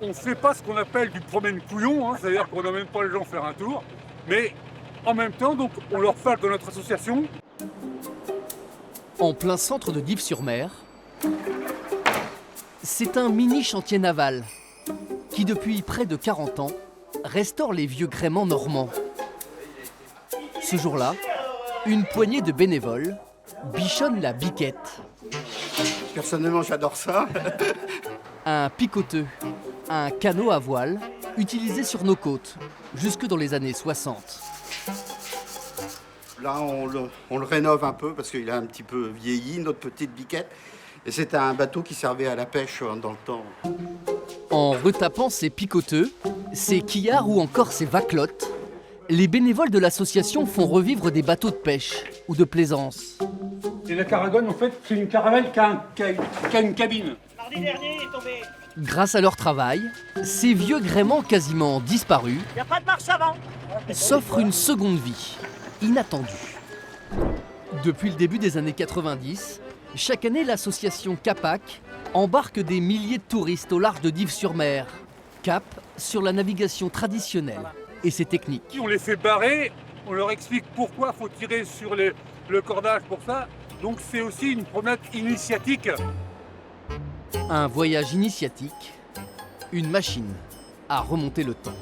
On ne fait pas ce qu'on appelle du promène-couillon, hein, c'est-à-dire qu'on n'emmène pas les gens faire un tour, mais en même temps, donc, on leur parle de notre association. En plein centre de Dives-sur-Mer, c'est un mini chantier naval qui, depuis près de 40 ans, restaure les vieux gréements normands. Ce jour-là, une poignée de bénévoles bichonne la biquette. Personnellement, j'adore ça. Un picoteux, un canot à voile utilisé sur nos côtes jusque dans les années 60. Là, on le rénove un peu parce qu'il a un petit peu vieilli, notre petite biquette. Et c'était un bateau qui servait à la pêche dans le temps. En retapant ces picoteux, ces quillards ou encore ces vaclottes, les bénévoles de l'association font revivre des bateaux de pêche ou de plaisance. Et la Caragone, en fait, c'est une caravelle qui a une cabine. Mardi dernier, il est tombé. Grâce à leur travail, ces vieux gréements quasiment disparus Il n'y a pas de marche avant. s'offrent une seconde vie, inattendue. Depuis le début des années 90, chaque année, l'association CAPAC embarque des milliers de touristes au large de Dives-sur-Mer. Cap sur la navigation traditionnelle et ses techniques. Si on les fait barrer, on leur explique pourquoi il faut tirer sur le cordage pour ça. Donc c'est aussi une promenade initiatique. Un voyage initiatique, une machine à remonter le temps.